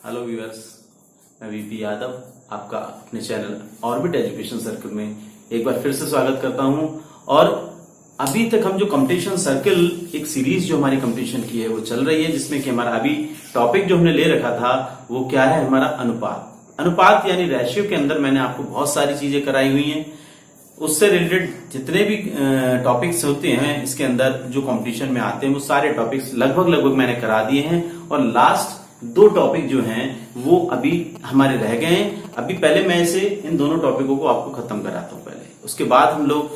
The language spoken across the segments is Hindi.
हेलो व्यूअर्स, मैं वीपी यादव आपका अपने चैनल ऑर्बिट एजुकेशन सर्कल में एक बार फिर से स्वागत करता हूं। और अभी तक हम जो कंपटीशन सर्कल एक सीरीज जो हमारी कंपटीशन की है वो चल रही है, जिसमें कि हमारा अभी टॉपिक जो हमने ले रखा था वो क्या है, हमारा अनुपात यानी रेशियो के अंदर मैंने आपको बहुत सारी चीजें कराई हुई हैं। उससे रिलेटेड जितने भी टॉपिक्स होते हैं इसके अंदर जो कंपटीशन में आते हैं वो सारे टॉपिक्स लगभग मैंने करा दिए हैं। और लास्ट दो टॉपिक जो हैं वो अभी हमारे रह गए हैं। अभी पहले मैं इसे इन दोनों टॉपिकों को आपको खत्म कराता हूं पहले, उसके बाद हम लोग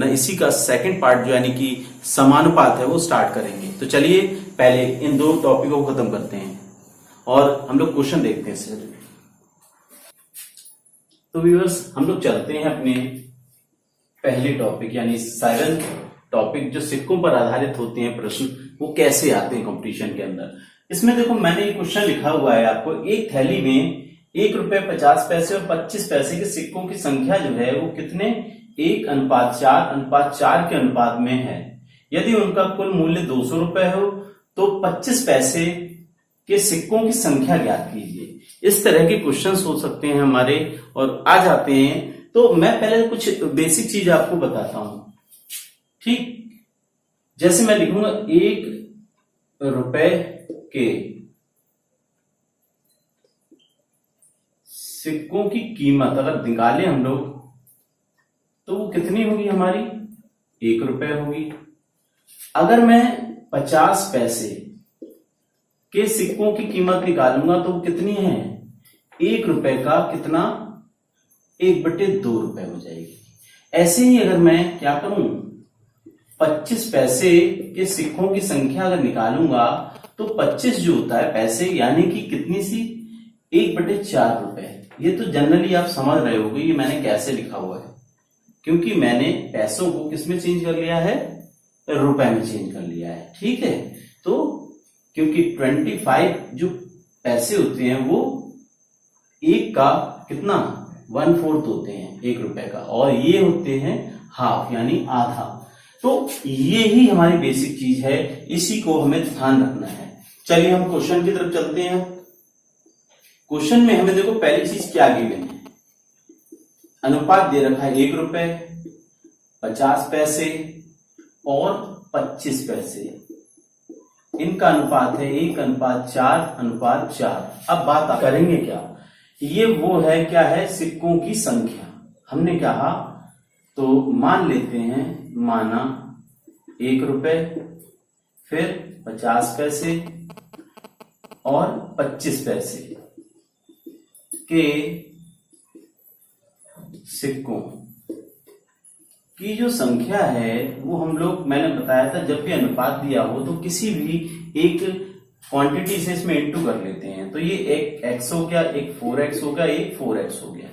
इसी का सेकंड पार्ट जो यानी कि समानुपात है वो स्टार्ट करेंगे। तो चलिए पहले इन दो टॉपिकों को खत्म करते हैं और हम लोग क्वेश्चन देखते हैं इससे। तो व्यूअर्स, हम लोग चलते हैं अपने पहले टॉपिक यानी सेवेंथ टॉपिक, जो सिक्कों पर आधारित होते हैं प्रश्न, वो कैसे आते हैं कंपटीशन के अंदर। इसमें देखो मैंने एक क्वेश्चन लिखा हुआ है आपको, एक थैली में ₹1.50 और 25 पैसे के सिक्कों की संख्या जो है वो कितने 1:4:4 के अनुपात में है। यदि उनका कुल मूल्य ₹200 हो तो 25 पैसे के सिक्कों की संख्या ज्ञात कीजिए। इस तरह के क्वेश्चंस हो सकते हैं हमारे और आ जाते हैं। तो मैं पहले कुछ बेसिक चीज आपको बताता हूं, ठीक। जैसे मैं लिखूंगा ₹1 के सिक्कों की कीमत अगर निकालें हम लोग तो वो कितनी होगी, हमारी ₹1 होगी। अगर मैं 50 पैसे के सिक्कों की कीमत निकालूंगा तो वो कितनी है, ₹1 का कितना 1/2 रुपए हो जाएगी। ऐसे ही अगर मैं क्या करूं, 25 पैसे के सिक्कों की संख्या अगर निकालूंगा तो 25 जो होता है पैसे यानी कि कितनी सी 1/4 रुपए। ये तो जनरली आप समझ रहे होंगे ये मैंने कैसे लिखा हुआ है, क्योंकि मैंने पैसों को किस में चेंज कर लिया है, रुपए में चेंज कर लिया है, ठीक है। तो क्योंकि 25 जो पैसे होते हैं वो एक का कितना 1/4 होते हैं ₹1 का, और ये होते हैं हाफ यानी आधा। तो ये ही हमारी बेसिक चीज है, इसी को हमें ध्यान रखना है। चलिए हम क्वेश्चन की तरफ चलते हैं। क्वेश्चन में हमें देखो पहली चीज क्या गिवन है, अनुपात दे रखा है ₹1, 50 पैसे और 25 पैसे। इनका अनुपात है 1:4:4। अब बात करेंगे क्या, ये वो है क्या है, सिक्कों की संख्या। हमने कहा तो मान लेते हैं, माना ₹1, फिर 50 पैसे और 25 पैसे के सिक्कों की जो संख्या है वो हम लोग, मैंने बताया था जब भी अनुपात दिया हो तो किसी भी एक क्वांटिटी से इसमें इंटू कर लेते हैं। तो ये एक x हो गया, एक 4x हो गया, एक 4x हो गया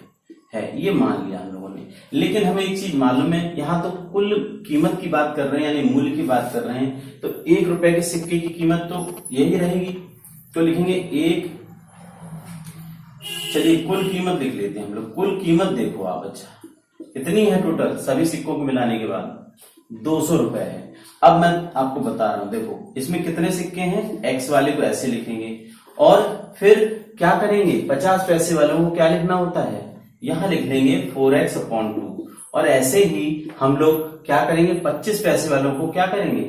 है, ये मान लिया हम लोगों ने। लेकिन हमें एक चीज मालूम है, यहां तो कुल कीमत की बात कर रहे हैं यानी मूल्य की बात कर रहे हैं। तो ₹1 के सिक्के की कीमत तो यही रहेगी, तो लिखेंगे 1। चलिए कुल कीमत लिख लेते हैं हम लोग। कुल कीमत देखो आप, अच्छा कितनी है टोटल सभी सिक्कों को मिलाने के बाद, ₹200 है। अब मैं आपको बता रहा हूं, देखो इसमें कितने सिक्के हैं, x वाले को ऐसे लिखेंगे और फिर क्या करेंगे, 50 पैसे वालों को क्या लिखना होता है, यहां लिख लेंगे 4x/2। और ऐसे ही हम लोग क्या करेंगे, 25 पैसे वालों को क्या करेंगे,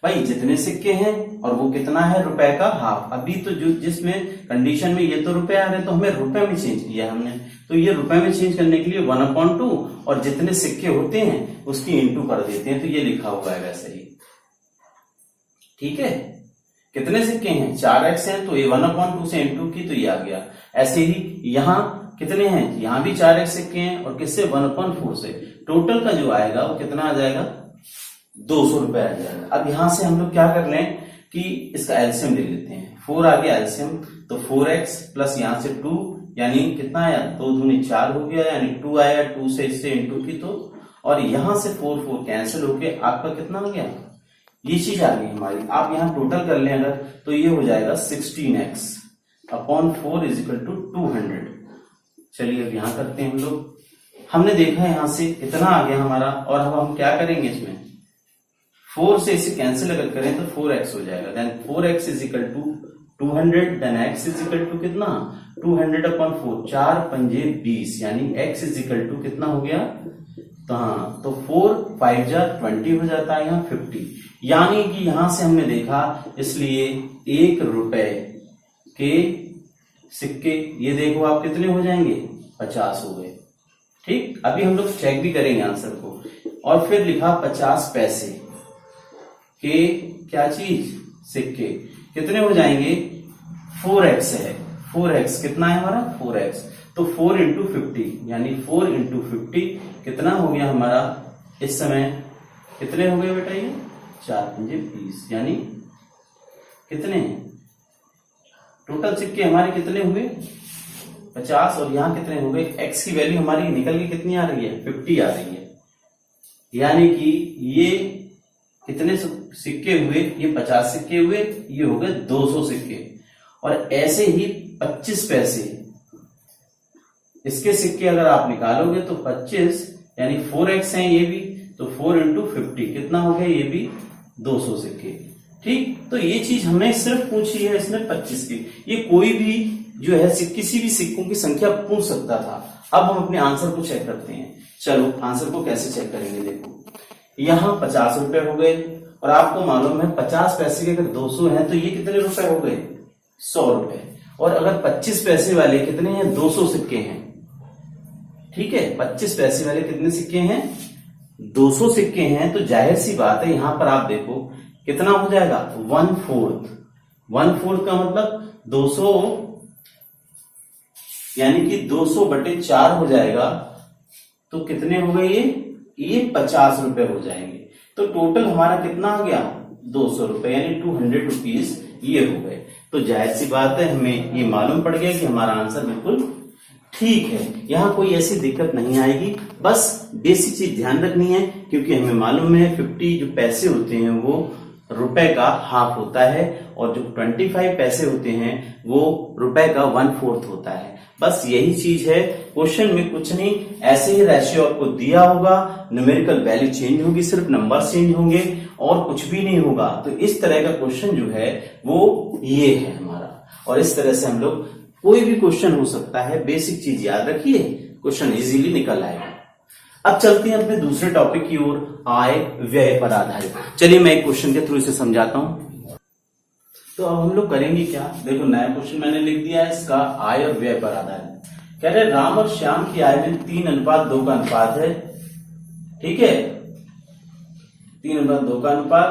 भाई जितने सिक्के हैं और वो कितना है, ₹1 का हाफ। अभी तो जो जिसमें कंडीशन में ये तो रुपए आ रहे हैं तो हमें रुपए में चेंज किया हमने, तो ये रुपए में चेंज करने के लिए 1/2 और जितने सिक्के होते हैं उसकी इंटू कर देते हैं। तो ये लिखा हुआ है वैसे ही, ठीक है। कितने सिक्के हैं, 4x हैं तो ये 1/2 से इंटू की तो ये आ गया। ऐसे ही यहाँ कितने हैं, यहाँ भी 4x सिक्के हैं और किससे 1/4 से। टोटल का जो आएगा वो कितना आ जाएगा, ₹200 आ जाएगा। अब यहां से हम लोग क्या कर लें कि इसका एलसीएम ले लेते हैं। 4 आ गया एलसीएम, तो 4x प्लस यहां से 2 यानी कितना आया, 2 दूनी 4 हो गया, यानी 2 आया, 2 से इससे इंटू की तो, और यहां से 4 कैंसिल होके आपका कितना आ गया, ये चीज आ गई हमारी। आप यहां टोटल कर लें अगर तो ये हो जाएगा 16x/4 = 200। चलिए अब यहां करते हैं हम लोग। हमने देखा यहां से कितना आ गया हमारा, और अब हम क्या करेंगे, इसमें 4 से इसे कैंसिल अगर करें तो 4x हो जाएगा। Then 4x = 200, then x is equal to कितना 200/4, 4 पंजे 20, यानी x इज इक्वल टू कितना हो गया, तो हाँ, तो 4 5 जा 20 हो जाता है, यहाँ 50, यानी कि यहां से हमने देखा, इसलिए 1 रुपए के सिक्के ये देखो आप कितने हो जाएंगे, 50 हो गए। ठीक, अभी हम लोग चेक भी करेंगे आंसर को। और फिर लिखा 50 पैसे के क्या चीज, सिक्के, कितने हो जाएंगे, 4x है, 4x कितना है हमारा 4x, तो 4 इंटू 50, यानी 4 इंटू 50 कितना हो गया हमारा, इस समय कितने हो गए बेटा, ये 4 पंजे 20, यानी कितने टोटल सिक्के हमारे कितने हुए 50, और यहां कितने हो गए, x की वैल्यू हमारी निकल के कितनी आ रही है, 50 आ रही है, यानी कि ये कितने सिक्के हुए, ये 50 सिक्के हुए, ये हो गए 200 सिक्के। और ऐसे ही 25 पैसे, इसके सिक्के अगर आप निकालोगे तो 25, यानी 4x है ये भी, तो 4 इंटू 50 कितना हो गया, ये भी 200 सिक्के। ठीक, तो ये चीज हमने सिर्फ पूछी है इसमें 25 की, ये कोई भी जो है किसी भी सिक्कों की संख्या पूछ सकता था। अब हम अपने आंसर को चेक करते हैं। चलो आंसर को कैसे चेक करेंगे, देखो यहां 50 रुपए हो गए, और आपको मालूम है 50 पैसे के अगर 200 है तो ये कितने रुपए हो गए, 100 रुपए। और अगर 25 पैसे वाले कितने हैं, 200 सिक्के हैं। ठीक है, 25 पैसे वाले कितने सिक्के हैं, 200 सिक्के हैं, तो जाहिर सी बात है यहां पर आप देखो कितना हो जाएगा, 1/4, 1/4 का मतलब 200, यानी कि 200/4 हो जाएगा, तो कितने हो गए ये 50 रुपए हो जाएंगे। तो टोटल हमारा कितना आ गया, 200 रुपए, यानी 200 रुपीज ये हो गए। तो जाहिर सी बात है हमें ये मालूम पड़ गया कि हमारा आंसर बिल्कुल ठीक है, यहां कोई ऐसी दिक्कत नहीं आएगी। बस बेसिक चीज ध्यान रखनी है, क्योंकि हमें मालूम है 50 जो पैसे होते हैं वो रुपए का हाफ होता है, और जो 25 पैसे होते हैं वो रुपए का 1/4 होता है। बस यही चीज है, क्वेश्चन में कुछ नहीं, ऐसे ही रेशियो आपको दिया होगा, न्यूमेरिकल वैल्यू चेंज होगी, सिर्फ नंबर चेंज होंगे और कुछ भी नहीं होगा। तो इस तरह का क्वेश्चन जो है वो ये है हमारा, और इस तरह से हम लोग कोई भी क्वेश्चन हो सकता है, बेसिक चीज याद रखिए, क्वेश्चन इजीली निकल आएगा। अब चलते हैं अपने दूसरे टॉपिक की ओर, आय व्यय पर आधारित। चलिए मैं एक क्वेश्चन के थ्रू इसे समझाता हूं। तो अब हम लोग करेंगे क्या, देखो नया क्वेश्चन मैंने लिख दिया है, इसका आय और व्यय पर आधारित। कह रहे राम और श्याम की आय में 3:2 का अनुपात है। ठीक है, 3:2 का अनुपात,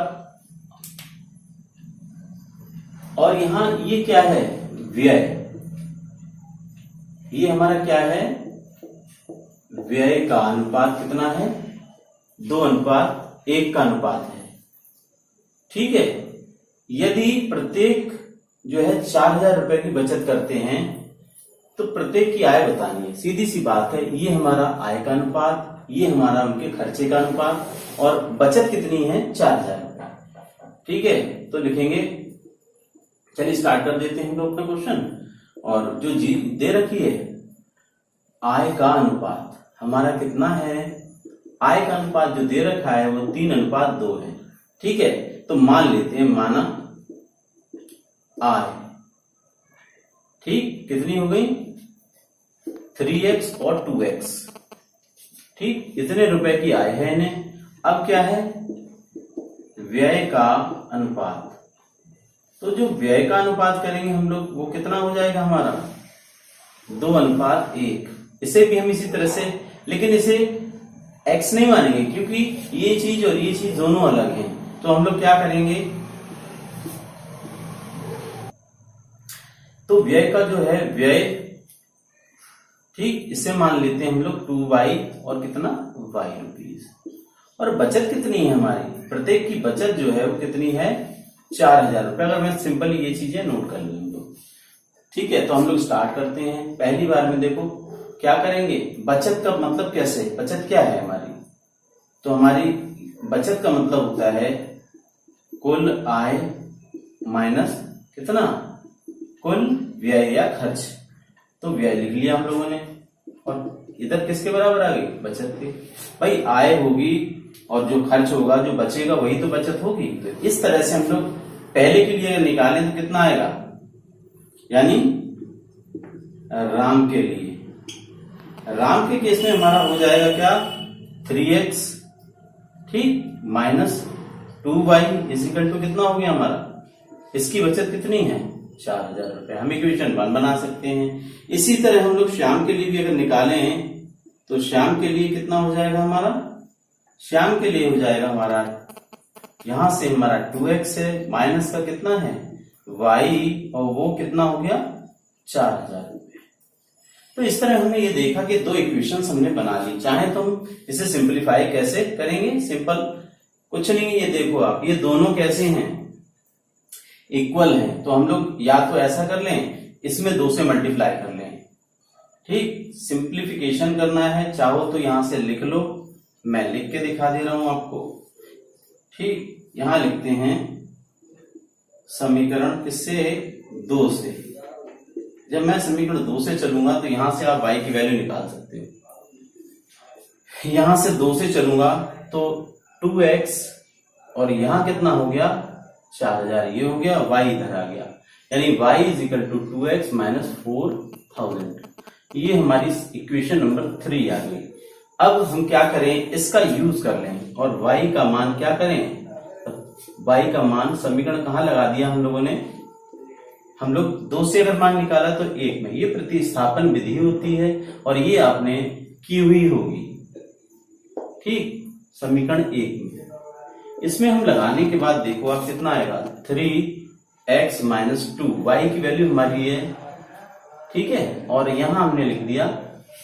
और यहां ये क्या है, व्यय, ये हमारा क्या है, व्यय का अनुपात कितना है, 2:1 का अनुपात है। ठीक है, यदि प्रत्येक जो है 4000 रुपए की बचत करते हैं तो प्रत्येक की आय बतानी है, सीधी सी बात है। ये हमारा आय का अनुपात, ये हमारा उनके खर्चे का अनुपात, और बचत कितनी है 4000 रुपए। ठीक है, तो लिखेंगे, चलिए स्टार्ट कर देते हैं हम लोग अपना क्वेश्चन। और जो जी दे रखी है, आय का अनुपात हमारा कितना है, आय का अनुपात जो दे रखा है वो 3:2 है। ठीक है, तो मान लेते हैं, माना आय, ठीक, कितनी हो गई 3x और 2x। ठीक, इतने रुपए की आय है इन्हें। अब क्या है, व्यय का अनुपात, तो जो व्यय का अनुपात करेंगे हम लोग वो कितना हो जाएगा हमारा 2:1। इसे भी हम इसी तरह से, लेकिन इसे x नहीं मानेंगे क्योंकि ये चीज और ये चीज दोनों अलग हैं। तो हम लोग क्या करेंगे, तो व्यय का जो है व्यय, ठीक, इसे मान लेते हैं हम लोग 2y और कितना y रुपीज। और बचत कितनी है हमारी, प्रत्येक की बचत जो है वो कितनी है 4000 रुपए। अगर मैं सिंपल ये चीजें नोट कर लूँ तो ठीक है, तो हम लोग स्टार्ट करते हैं। पहली बार में देखो क्या करेंगे, बचत का मतलब कैसे, बचत क्या है हमारी, तो हमारी बचत का मतलब होता है कुल आय माइनस कितना, कुल व्यय या खर्च। तो व्यय लिख लिया हम लोगों ने, और इधर किसके बराबर आ गई, बचत के। भाई आय होगी और जो खर्च होगा, जो बचेगा वही तो बचत होगी। तो इस तरह से हम लोग पहले के लिए निकालें तो कितना आएगा यानी राम के लिए, राम के केस में हमारा हो जाएगा क्या 3x, ठीक, माइनस 2y इजिकल टू कितना हो गया हमारा, इसकी बचत कितनी है 4000 रुपए। हम इक्वेशन 1 बना सकते हैं। इसी तरह हम लोग श्याम के लिए भी अगर निकालें तो श्याम के लिए कितना हो जाएगा हमारा, श्याम के लिए हो जाएगा हमारा, यहां से हमारा 2x है, माइनस का कितना है y, और वो कितना हो गया 4000 रुपए। तो इस तरह हमने ये देखा कि दो इक्वेशंस हमने बना ली। चाहे तो हम इसे सिंपलीफाई कैसे करेंगे, सिंपल कुछ नहीं, ये देखो आप, ये दोनों कैसे हैं, इक्वल हैं, तो हम लोग या तो ऐसा कर लें, इसमें 2 से मल्टीप्लाई कर लें, ठीक, सिंप्लीफिकेशन करना है, चाहो तो यहां से लिख लो, मैं लिख के दिखा दे रहा हूं आपको, ठीक, यहां लिखते हैं समीकरण किससे 2 से। जब मैं समीकरण 2 से चलूंगा तो यहां से आप y की वैल्यू निकाल सकते हो। यहां से 2 से चलूंगा तो 2x और यहां कितना हो गया 4000, ये हो गया, y इधर आ गया, यानी y is equal to 2x minus 4000। ये हमारी इक्वेशन नंबर 3 आ गई। अब हम क्या करें, इसका यूज कर लें और y का मान क्या करें, y का मान समीकरण कहां लगा दिया हम लोगों ने, हम लोग 2 से अगर मान निकाला तो 1 में, ये प्रतिस्थापन विधि होती है और ये आपने की हुई होगी, ठीक, समीकरण 1 में। इसमें हम लगाने के बाद देखो आप कितना आएगा 3x माइनस 2, y की वैल्यू हमारी है, ठीक है, और यहां हमने लिख दिया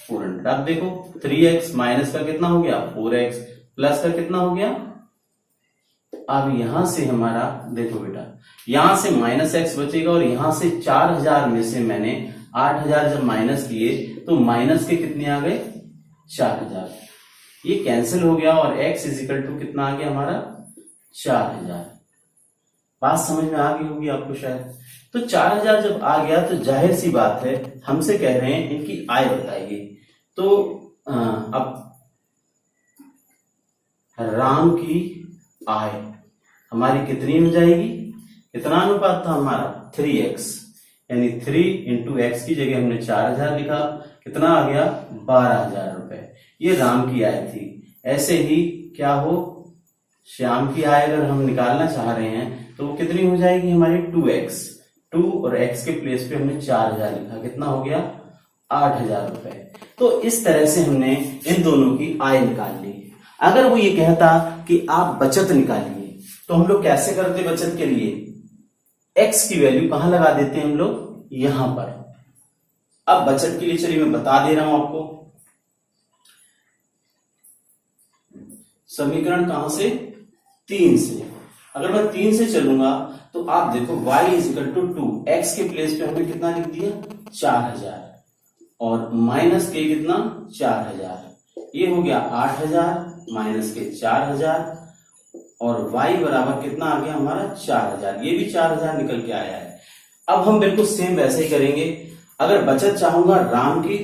400। अब देखो 3x माइनस का कितना हो गया 4x, प्लस का कितना हो गया, अब यहां से हमारा देखो बेटा, यहां से माइनस x बचेगा और यहां से 4000 में से मैंने 8000 जब माइनस किए तो माइनस के कितने आ गए 4000, ये कैंसिल हो गया और x इज इक्वल टू कितना आ गया हमारा 4000। बात समझ में आ गई होगी आपको शायद। तो 4000 जब आ गया तो जाहिर सी बात है हमसे कह रहे हैं इनकी आय बताइए। तो अब राम की आय हमारी कितनी हो जाएगी, कितना अनुपात था हमारा 3x, यानी 3 इंटू एक्स की जगह हमने 4000 लिखा, कितना आ गया 12000 रुपए, ये राम की आय थी। ऐसे ही क्या हो, श्याम की आय अगर हम निकालना चाह रहे हैं तो वो कितनी हो जाएगी हमारी 2x, 2 और x के प्लेस पे हमने 4000 लिखा, कितना हो गया 8000 रुपए। तो इस तरह से हमने इन दोनों की आय निकाल ली। अगर वो ये कहता कि आप बचत निकालिए तो हम लोग कैसे करते बचत के लिए, x की वैल्यू कहां लगा देते हैं हम लोग, यहां पर। अब बचत के लिए चलिए मैं बता दे रहा हूं आपको, समीकरण कहां से 3 से। अगर मैं 3 से चलूंगा तो आप देखो y is equal to 2, x के प्लेस पे हमने कितना लिख दिया 4000 और माइनस के कितना 4000, ये हो गया 8000 माइनस के 4000 और y बराबर कितना आ गया हमारा 4000, ये भी 4000 निकल के आया है। अब हम बिल्कुल सेम वैसे ही करेंगे। अगर बचत चाहूंगा राम की,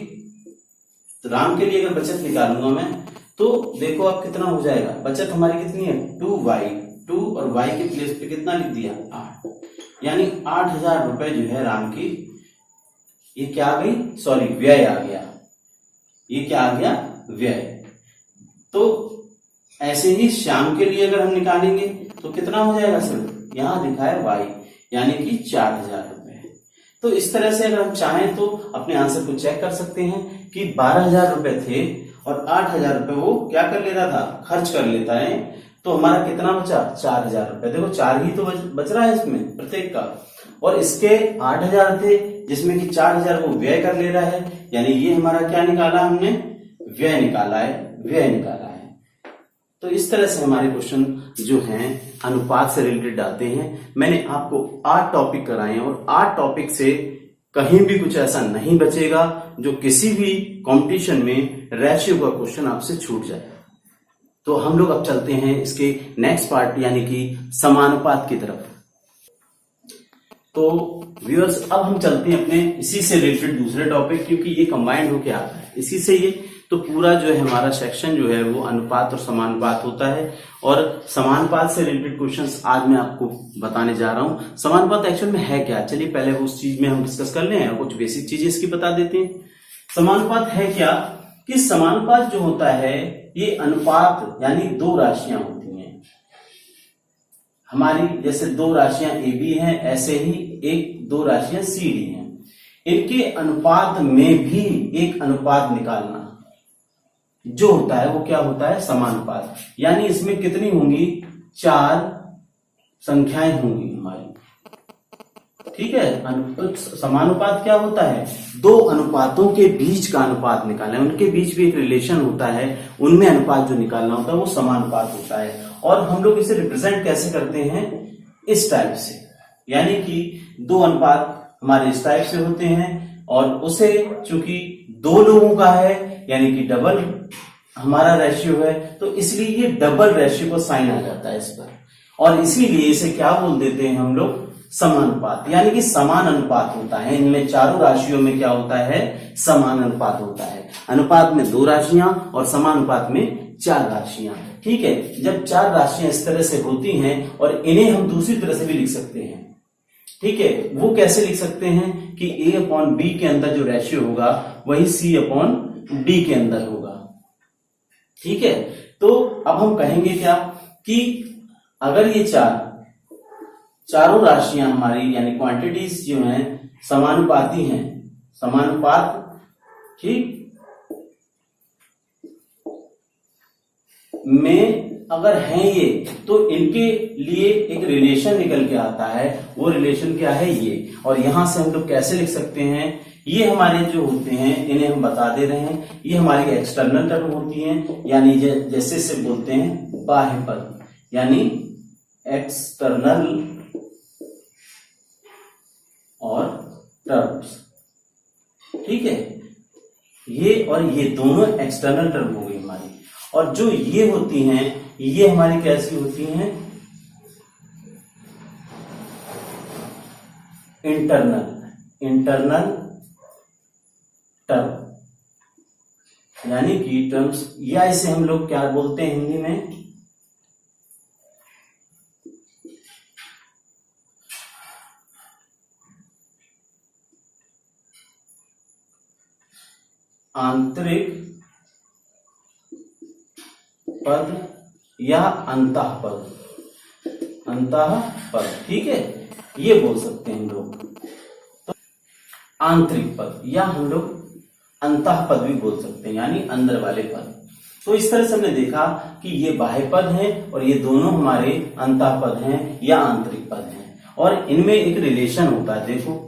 तो राम के लिए अगर बचत निकालूंगा मैं तो देखो अब कितना हो जाएगा, बचत हमारी कितनी है 2y, 2 और y के प्लेस पे कितना लिख दिया 8, यानी 8000 रुपए जो है राम की, ये क्या आ गई, सॉरी व्यय आ गया, ये क्या आ गया व्यय। तो ऐसे ही श्याम के लिए अगर हम निकालेंगे तो कितना हो जाएगा, सिर्फ यहां लिखा है y, यानी कि 4000 रुपए। तो इस तरह से अगर हम चाहें तो अपने आंसर को चेक कर सकते हैं कि 12000 रुपए थे और 8000 रुपए वो क्या कर लेता था, खर्च कर लेता है। तो हमारा कितना बचा 4000 रुपए, देखो 4 ही तो बच रहा है इसमें प्रत्येक का, और इसके 8000 थे जिसमें कि 4000 वो व्यय कर ले रहा है, यानी ये हमारा क्या निकाला हमने, व्यय निकाला है, व्यय निकाला है। तो इस तरह से हमारे क्वेश्चन जो हैं अनुपात से रिलेटेड आते हैं। मैंने आपको 8 टॉपिक कराए और 8 टॉपिक से कहीं भी कुछ ऐसा नहीं बचेगा जो किसी भी कंपटीशन में रेशियो का क्वेश्चन आपसे छूट जाए। तो हम लोग अब चलते हैं इसके नेक्स्ट पार्ट यानी कि समानुपात की तरफ। तो व्यूअर्स अब हम चलते हैं अपने इसी से रिलेटेड दूसरे टॉपिक, क्योंकि ये कंबाइंड होके आता है, इसी से ये तो पूरा जो है हमारा सेक्शन जो है वो अनुपात और समानुपात होता है। और समानुपात से रिलेटेड क्वेश्चंस आज मैं आपको बताने जा रहा हूं। समानुपात एक्चुअल में है क्या, चलिए पहले वो उस चीज में हम डिस्कस कर लें और कुछ बेसिक चीजें इसकी बता देते हैं। समानुपात है क्या कि समानुपात जो होता है ये अनुपात यानी दो राशियां होती हैं हमारी, जैसे दो राशियां ए बी हैं, ऐसे ही एक दो राशियां सी डी हैं। इनके अनुपात में भी एक अनुपात निकालना जो होता है वो क्या होता है, समानुपात। यानी इसमें कितनी होंगी, चार संख्याएं होंगी हमारी, ठीक है। समानुपात क्या होता है, दो अनुपातों के बीच का अनुपात निकालना, उनके बीच भी एक रिलेशन होता है, उनमें अनुपात जो निकालना होता है वो समानुपात होता है। और हम लोग इसे रिप्रेजेंट कैसे करते हैं, इस टाइप से, यानी कि दो अनुपात हमारे इस टाइप से होते हैं और उसे चूंकि दो लोगों का है यानी कि डबल हमारा रेशियो है, तो इसलिए ये डबल रेशियो को साइन आ जाता है इस पर, और इसीलिए इसे क्या बोल देते हैं हम लोग, समानुपात। यानी कि समान अनुपात होता है, इनमें चारों राशियों में क्या होता है, समान अनुपात होता है। अनुपात में दो राशियां और समानुपात में चार राशियां, ठीक है। जब चार राशियां इस तरह से होती हैं और इन्हें हम दूसरी तरह से भी लिख सकते हैं, ठीक है। वो कैसे लिख सकते हैं कि a अपॉन बी के अंदर जो रेशियो होगा वही c अपॉन डी के अंदर होगा, ठीक है। तो अब हम कहेंगे क्या कि अगर ये चारों राशियां हमारी यानी क्वांटिटीज जो हैं समानुपाती हैं, समानुपात, ठीक, में अगर हैं ये, तो इनके लिए एक रिलेशन निकल के आता है, वो रिलेशन क्या है, ये। और यहां से हम लोग कैसे लिख सकते हैं, ये हमारे जो होते हैं इन्हें हम बता दे रहे हैं, ये हमारी एक्सटर्नल टर्म होती हैं, यानी जैसे से बोलते हैं बाह्य पद, यानी एक्सटर्नल और टर्म्स, ठीक है। ये और ये दोनों एक्सटर्नल टर्म हो गई हमारी। और जो ये होती हैं ये हमारी कैसी होती हैं, इंटरनल टर्म, यानी कि टर्म्स, या इसे हम लोग क्या बोलते हैं हिंदी में, आंतरिक पद या अंतः पद, ठीक है, ये बोल सकते हैं हम लोग। तो आंतरिक पद या हम लोग अंतः पद भी बोल सकते हैं, यानी अंदर वाले पद। तो इस तरह से हमने देखा कि ये बाह्य पद हैं और ये दोनों हमारे अंतः पद हैं या आंतरिक पद हैं, और इनमें एक रिलेशन होता है। देखो,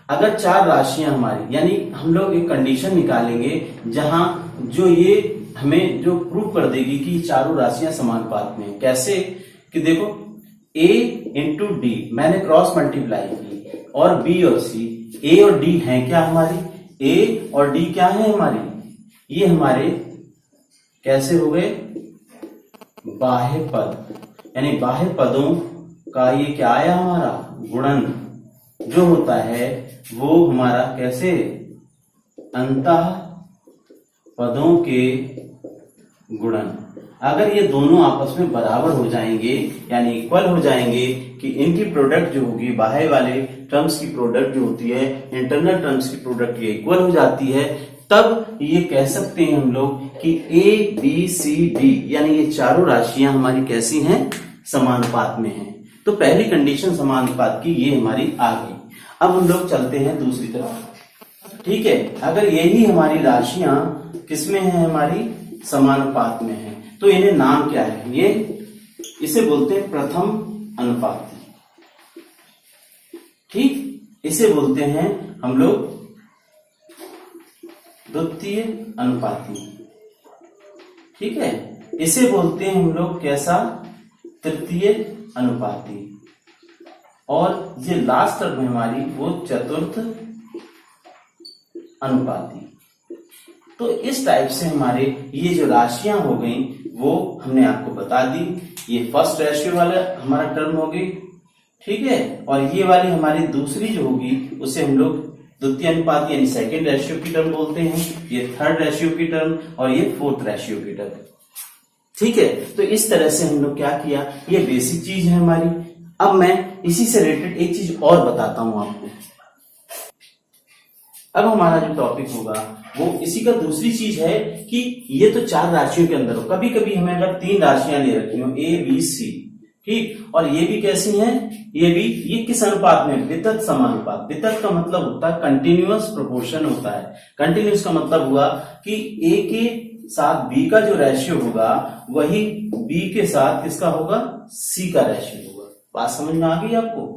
अगर चार राशियां हमारी, यानी हम लोग एक कंडीशन निकालेंगे जहां जो ये हमें जो प्रूव कर देगी कि चारों राशियां समानुपात में। कैसे कि देखो, a इंटू डी मैंने क्रॉस मल्टीप्लाई की, और b और c, a और d हैं क्या हमारी, a और d क्या है हमारी, ये हमारे कैसे हो गए, बाह्य पद, यानी बाह्य पदों का ये क्या आया हमारा, गुणन जो होता है वो हमारा कैसे, अंतः पदों के गुणन। अगर ये दोनों आपस में बराबर हो जाएंगे यानी इक्वल हो जाएंगे, कि इनकी प्रोडक्ट जो होगी, बाह्य वाले टर्म्स की प्रोडक्ट जो होती है इंटरनल टर्म्स की प्रोडक्ट ये इक्वल हो जाती है, तब ये कह सकते हैं हम लोग कि a b c d यानी ये चारों राशियां हमारी कैसी हैं, समानुपात में हैं। तो पहली कंडीशन समानुपात की ये हमारी आ गई। अब हम लोग चलते हैं दूसरी तरफ, ठीक है। अगर यही हमारी राशियां किसमें है, हमारी समानुपात में है, तो इन्हें नाम क्या है, ये इसे बोलते हैं प्रथम अनुपाती, ठीक। इसे बोलते हैं हम लोग द्वितीय अनुपाती, ठीक है। इसे बोलते हैं हम लोग कैसा, तृतीय अनुपाती, और ये लास्ट टर्म है हमारी वो चतुर्थ अनुपाती। तो इस टाइप से हमारे ये जो राशियां हो गई वो हमने आपको बता दी। ये फर्स्ट रेशियो वाला हमारा टर्म होगी, ठीक है, और ये वाली हमारी दूसरी जो होगी उसे हम लोग द्वितीय अनुपात यानी सेकंड रेशियो की टर्म बोलते हैं, ये थर्ड रेशियो की टर्म और ये फोर्थ रेशियो की टर्म। ठीक है, तो इस तरह से हम लोग क्या किया, ये बेसिक चीज है हमारी। अब मैं इसी से रिलेटेड एक चीज और बताता हूं आपको। अब हमारा जो टॉपिक होगा वो इसी का दूसरी चीज है कि ये तो चार राशियों के अंदर हो, कभी कभी हमें अगर तीन राशियां ले रखी हो ए बी सी, ठीक, और ये भी कैसी हैं, ये किस अनुपात में, वितत समानुपात। वितत का मतलब होता है कंटिन्यूअस प्रोपोर्शन होता है। कंटिन्यूअस का मतलब हुआ कि ए के साथ बी का जो रेशियो होगा वही बी के साथ किसका होगा, सी का रेशियो होगा। बात समझ में आ गई आपको।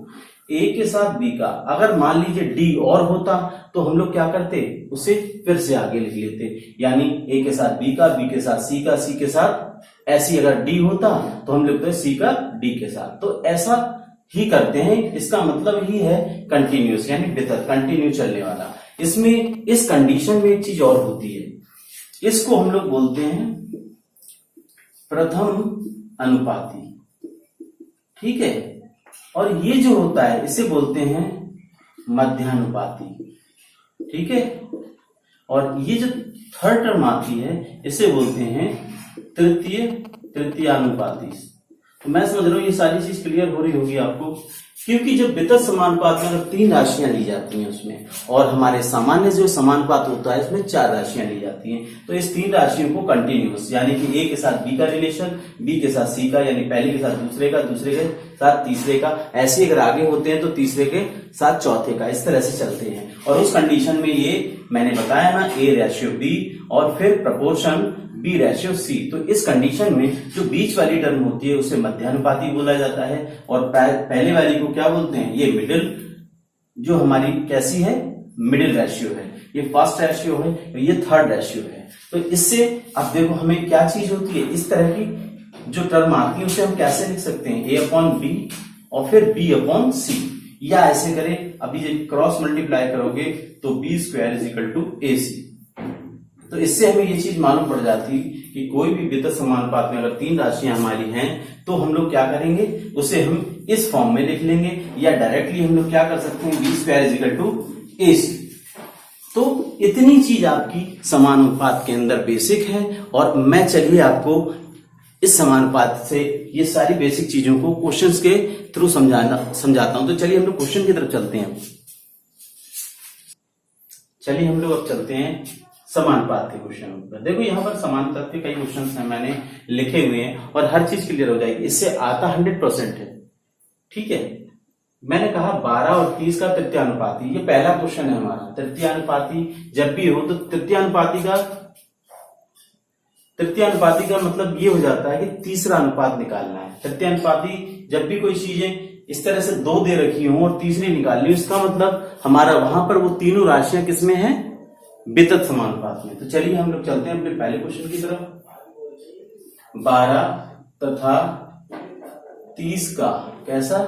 ए के साथ बी का, अगर मान लीजिए डी और होता तो हम लोग क्या करते, उसे फिर से आगे लिख लेते, यानी ए के साथ बी का, बी के साथ सी का, सी के साथ, ऐसी अगर डी होता तो हम लिखते हैं सी का डी के साथ। तो ऐसा ही करते हैं, इसका मतलब ही है कंटिन्यूअस, यानी वितत, कंटिन्यू चलने वाला। इसमें इस कंडीशन में एक चीज और होती है, इसको हम लोग बोलते हैं प्रथम अनुपाती। ठीक है, और ये जो होता है इसे बोलते हैं मध्यानुपाती। ठीक है, और ये जो थर्ड टर्म आती है इसे बोलते हैं तृतीयानुपाती। तो मैं समझ रहा हूं ये सारी चीज क्लियर हो रही होगी आपको, क्योंकि जब वितत समानुपात में अगर तीन राशियां ली जाती हैं उसमें, और हमारे सामान्य जो समानुपात होता है इसमें चार राशियां ली जाती हैं, तो इस तीन राशियों को कंटिन्यूअस, यानी कि ए के साथ बी का रिलेशन, बी के साथ सी का, यानी पहले के साथ दूसरे का, दूसरे के साथ तीसरे का, ऐसे अगर आगे होते हैं तो तीसरे के साथ चौथे का, इस तरह से चलते हैं। और उस कंडीशन में ये मैंने बताया ना, ए रेशियो बी और फिर प्रपोर्शन बी रेशियो सी। तो इस कंडीशन में जो बीच वाली टर्म होती है उसे मध्यानुपाती बोला जाता है, और पहले वाली को क्या बोलते हैं, ये मिडिल, जो हमारी कैसी है, मिडिल रेशियो है। ये फर्स्ट रेशियो है, ये थर्ड रेशियो है। तो इससे अब देखो हमें क्या चीज होती है, इस तरह की जो टर्म आती है उसे हम कैसे लिख सकते हैं, ए अपॉन बी और फिर बी अपॉन सी, या ऐसे करें, अभी जब क्रॉस मल्टीप्लाई करोगे तो B square is equal to A C. तो इससे हमें ये चीज मालूम पड़ जाती कि कोई भी वितत समानुपात में अगर तीन राशियां हमारी हैं तो हम लोग क्या करेंगे, उसे हम इस फॉर्म में लिख लेंगे, या डायरेक्टली हम लोग क्या कर सकते हैं, B square is equal to A C. तो इतनी चीज आपकी समानुपात के अंदर बेसिक है, और मैं चलिए आपको इस समानुपात से ये सारी बेसिक चीजों को क्वेश्चंस के थ्रू समझाता हूं। तो चलिए हम लोग क्वेश्चन की तरफ चलते हैं। चलिए हम लोग अब चलते हैं समानुपात के क्वेश्चन पर। देखो यहाँ पर समानुपात के कई क्वेश्चन हैं मैंने लिखे हुए हैं, और हर चीज क्लियर हो जाएगी, इससे आता 100% है। ठीक है, मैंने कहा 12 और 30 का तृतीयानुपाती, ये पहला क्वेश्चन है हमारा। तृतीयानुपाती जब भी हो तो तृतीयानुपाती का मतलब ये हो जाता है कि तीसरा अनुपात निकालना है। तृतीयानुपाती जब भी कोई चीजें इस तरह से दो दे रखी हो और तीसरी निकालनी हो, इसका मतलब हमारा वहां पर वो तीनों राशियां किसमें है, वितत समानुपात में। तो चलिए हम लोग चलते हैं अपने पहले क्वेश्चन की तरफ। 12 तथा 30 का कैसा,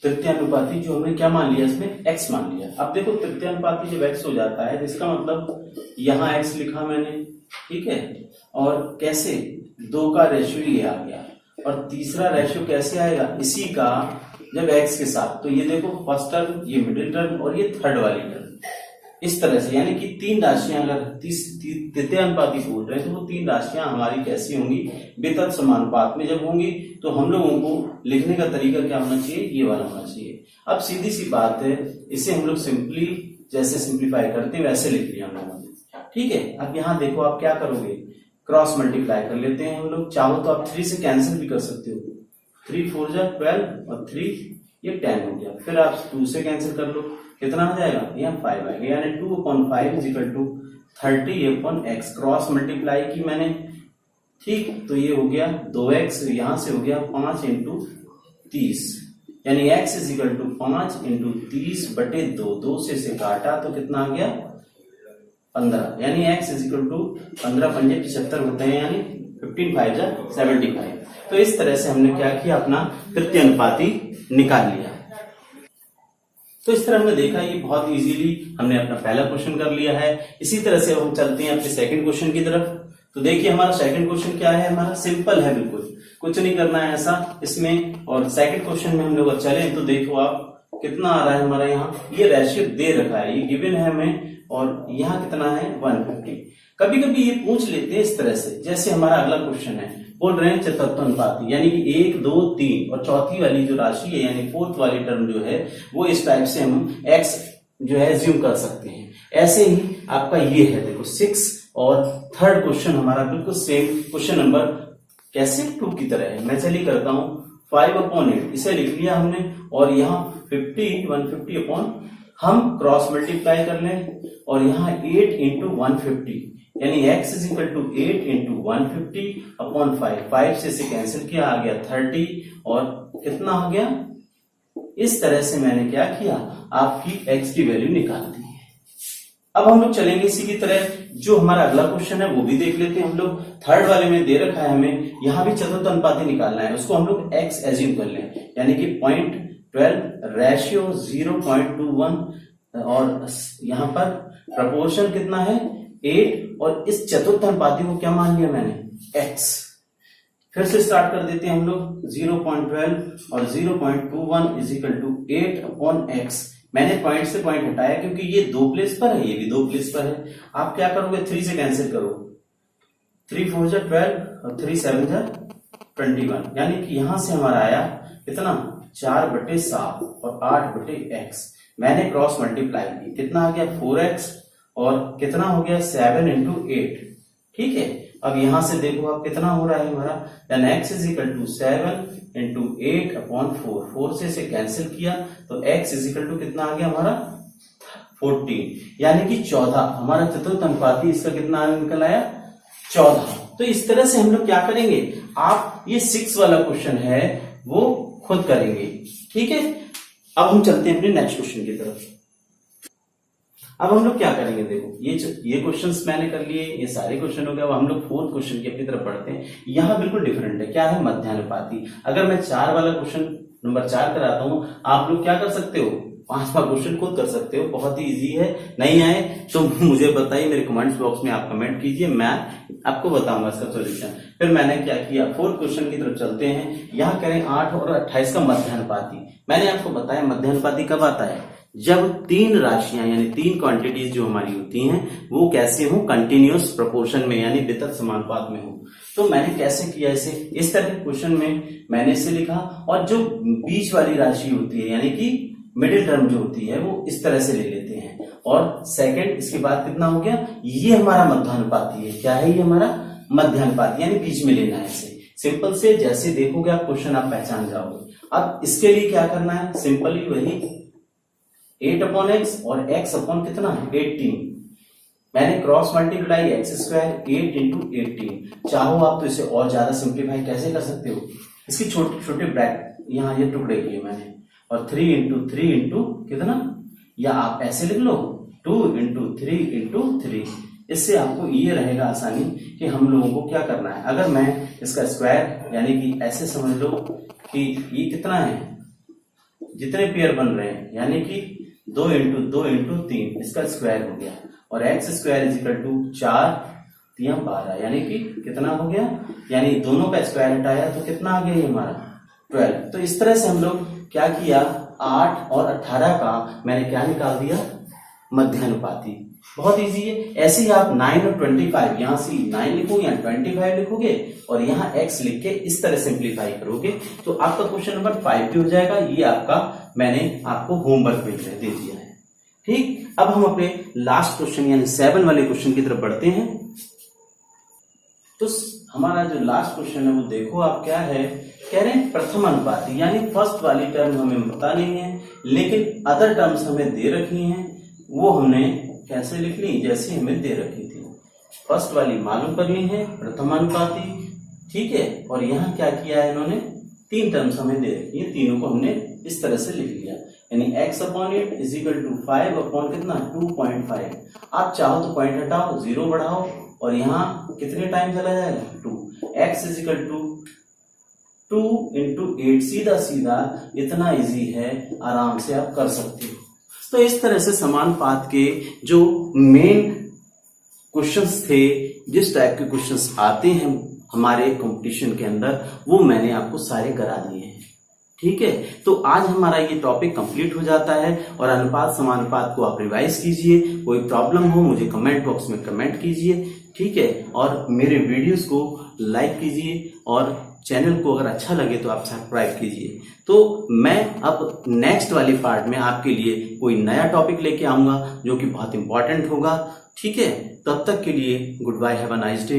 तृतीयानुपाती, जो हमने क्या मान लिया, इसमें x मान लिया। अब देखो तृतीयानुपाती जब x हो जाता है तो इसका मतलब यहां x लिखा मैंने, ठीक है, और कैसे, 2 का रेशियो ये आ गया, और तीसरा रेशियो कैसे आएगा, इसी का जब x के साथ। तो ये देखो फर्स्ट टर्म, ये मिडिल टर्म और ये थर्ड वाली टर्म, इस तरह से, यानी कि तीन राशियां अगर तृतीयानुपाती बोल रहे हैं तो वो तीन राशियां हमारी कैसी होंगी, वितत समानुपात में जब होंगी। तो हम लोगों को लिखने का तरीका क्या होना चाहिए, ये वाला होना चाहिए। अब सीधी सी बात है, इसे हम लोग सिंपली जैसे सिंप्लीफाई करते हैं वैसे लिख लिया हम लोगों ने। ठीक है, अब यहाँ देखो आप क्या करोगे, क्रॉस मल्टीप्लाई कर लेते हैं हम लोग। चाहो तो आप 3 से कैंसिल भी कर सकते हो, 3 4 जा 12 और 3 ये 10 हो गया। फिर आप 2 से कैंसिल कर लो, कितना आ जाएगा, यहाँ 5 आएगा, यानी 2/5 is equal to 30/x। Cross multiply की मैंने, ठीक, तो ये हो गया 2x, यहां से हो गया 5 × 30, यानी x इज इक्वल टू 5 × 30/2। 2 से काटा तो कितना आ गया, 15, यानी x इज इक्वल टू 15 × 5 = 75 होते हैं, यानी 15 × 5 = 75। तो इस तरह से हमने क्या किया, अपना तृतीयानुपाती निकाल लिया। तो इस तरह हमने देखा, ये बहुत इजीली हमने अपना पहला क्वेश्चन कर लिया है। इसी तरह से हम चलते हैं अपने सेकंड क्वेश्चन की तरफ। तो देखिए हमारा सेकंड क्वेश्चन क्या है, हमारा सिंपल है, बिल्कुल कुछ नहीं करना है ऐसा इसमें। और सेकंड क्वेश्चन में हम लोग चले तो देखो आप कितना आ रहा है हमारा, यहाँ ये रेशियो दे रखा है, ये गिवन है हमें, और यहाँ कितना है 150। कभी कभी ये पूछ लेते हैं इस तरह से, जैसे हमारा अगला क्वेश्चन है, बोल रहे हैं चतुर्थानुपाती, यानी कि 1, 2, 3 और चौथी वाली जो राशि है यानी फोर्थ वाली टर्म जो है वो इस टाइप से हम x जो है एज्यूम कर सकते हैं। ऐसे ही आपका ये है देखो 6 और थर्ड क्वेश्चन हमारा बिल्कुल सेम क्वेश्चन नंबर कैसे 2 की तरह है। मैं चलिए करता हूं 5/8 इसे लिख लिया हमने, और यहाँ 150 हम क्रॉस मल्टीप्लाई कर लें, और यहाँ 8 इंटू 150 यानी x is equal to 8 into 150/5। 5 से इसे कैंसिल किया, आ गया 30, और कितना आ गया, इस तरह से मैंने क्या किया, आपकी x की वैल्यू निकाल दी है। अब हम लोग चलेंगे इसी की तरह, जो हमारा अगला क्वेश्चन है वो भी देख लेते हैं हम लोग। थर्ड वाले में दे रखा है हमें, यहाँ भी चतुर्थ अनुपाती निकालना है, उसको हम लोग x एज्यूम कर लें, यानी कि 0.12 रेशियो 0.21, और यहाँ पर प्रपोर्शन कितना है 8, और इस चतुर्थ अनुपाती को क्या मान लिया मैंने x। फिर से स्टार्ट कर देते हैं हम लोग, 0.12 और 0.21 इज इक्वल टू 8/x। मैंने पॉइंट से पॉइंट हटाया क्योंकि ये 2 प्लेस पर है, ये भी 2 प्लेस पर है। आप क्या करोगे, 3 से कैंसिल करो, 3 4 जा 12 और 3 7 जा 21, यानी कि यहां से हमारा आया कितना 4/7 और 8/x। मैंने क्रॉस मल्टीप्लाई की, कितना आ गया 4x, और कितना हो गया 7 इंटू 8। ठीक है, अब यहां से देखो आप कितना हो रहा है हमारा, यानी x is equal to 7 into 8/4। 4 से इसे कैंसिल किया तो x इज इक्वल टू कितना आ गया हमारा 14, यानी कि 14। हमारा चतुर्थ अनुपाती इसका कितना निकल आया 14। तो इस तरह से हम लोग क्या करेंगे, आप ये 6 वाला क्वेश्चन है वो खुद करेंगे। ठीक है, अब हम चलते हैं अपने नेक्स्ट क्वेश्चन की तरफ। अब हम लोग क्या करेंगे, देखो ये क्वेश्चंस मैंने कर लिए, ये सारे क्वेश्चन हो गए। अब हम लोग फोर्थ क्वेश्चन की अपनी तरफ बढ़ते हैं। यहाँ बिल्कुल डिफरेंट है, क्या है मध्यानुपाती। अगर मैं 4 वाला क्वेश्चन नंबर 4 कराता हूँ, आप लोग क्या कर सकते हो, 5वां क्वेश्चन खुद कर सकते हो, बहुत ही इजी है। नहीं आए तो मुझे बताइए, मेरे कमेंट्स बॉक्स में आप कमेंट कीजिए, मैं आपको बताऊंगा इसका सोल्यूशन। फिर मैंने क्या किया, फोर्थ क्वेश्चन की तरफ चलते हैं। यहाँ करें 8 और 28 का मध्यानुपाती। मैंने आपको बताया मध्यानुपाती कब आता है, जब 3 राशियां यानी 3 क्वांटिटीज जो हमारी होती हैं वो कैसे हो, कंटिन्यूअस प्रोपोर्शन में यानी वितत समानुपात में हो। तो मैंने कैसे किया इसे, इस तरह के क्वेश्चन में मैंने इसे लिखा, और जो बीच वाली राशि होती है यानी कि मिडिल टर्म जो होती है वो इस तरह से ले लेते हैं। और सेकंड इसके बाद कितना हो गया, ये हमारा मध्यानुपाती है। क्या है ये हमारा मध्यानुपाती, यानी बीच में लेना है इसे। सिंपल से जैसे देखोगे आप क्वेश्चन आप पहचान जाओगे। अब इसके लिए क्या करना है, सिंपली वही 8/x और x अपॉन कितना है 18। मैंने क्रॉस मल्टीप्लाई x², 8 इंटू 18। चाहो आप तो इसे और ज्यादा सिंप्लीफाई कैसे कर सकते हो, इसकी छोटे छोटे ब्रैकेट यहाँ ये टुकड़े किए मैंने, और 3 इंटू 3 इंटू कितना, या आप ऐसे लिख लो 2 इंटू 3 इंटू 3। इससे आपको ये रहेगा आसानी कि हम लोगों को क्या करना है। अगर मैं इसका स्क्वायर यानी कि ऐसे समझ लो कि ये कितना है, जितने पेयर बन रहे हैं यानी कि 2 इंटू 2 इंटू 3, इसका स्क्वायर हो गया, और x² इज इक्वल टू 4 3 12, यानी कि कितना हो गया, यानी दोनों का स्क्वायर हटाया तो कितना आ गया ये हमारा 12। तो इस तरह से हम लोग क्या किया, 8 और 18 का मैंने क्या निकाल दिया मध्यानुपाती। बहुत इजी है। ऐसे ही आप 9 और 25, यहां से 9 लिखोगे या 25 लिखोगे, और यहाँ x लिख के इस तरह सिंप्लीफाई करोगे तो आपका क्वेश्चन नंबर 5 भी हो जाएगा। ये आपका मैंने आपको होमवर्क में दे दिया है। ठीक, अब हम अपने लास्ट क्वेश्चन यानी 7 वाले क्वेश्चन की तरफ बढ़ते हैं। तो हमारा जो लास्ट क्वेश्चन है वो देखो आप क्या है, कह रहे हैं प्रथम अनुपाती, यानी फर्स्ट वाली टर्म हमें पता नहीं है लेकिन अदर टर्म्स हमें दे रखी हैं, वो हमने कैसे लिख ली जैसे हमें दे रखी थी। फर्स्ट वाली मालूम कर ली है प्रथमानुपाती, ठीक है, और यहाँ क्या किया है इन्होंने, 3 टर्म्स हमें दे रखी है, तीनों को हमने इस तरह से लिख लिया, यानी x/8 is equal to 5 upon कितना 2.5। आप चाहो तो पॉइंट हटाओ, 0 बढ़ाओ, और यहाँ कितने टाइम चला जाएगा 2। x is equal to 2 into 8, सीधा सीधा इतना इजी है, आराम से आप कर सकते हो। तो इस तरह से समानुपात के जो मेन क्वेश्चंस थे, जिस टाइप के क्वेश्चंस आते हैं हमारे कंपटीशन के अंदर, वो मैंने आपको सारे करा दिए हैं। ठीक है, तो आज हमारा ये टॉपिक कंप्लीट हो जाता है। और अनुपात समानुपात को आप रिवाइज कीजिए। कोई प्रॉब्लम हो मुझे कमेंट बॉक्स में कमेंट कीजिए। ठीक है, और मेरे वीडियोस को लाइक कीजिए और चैनल को अगर अच्छा लगे तो आप सब्सक्राइब कीजिए। तो मैं अब नेक्स्ट वाली पार्ट में आपके लिए कोई नया टॉपिक लेके आऊंगा जो कि बहुत इंपॉर्टेंट होगा। ठीक है, तब तक के लिए goodbye, have a nice day.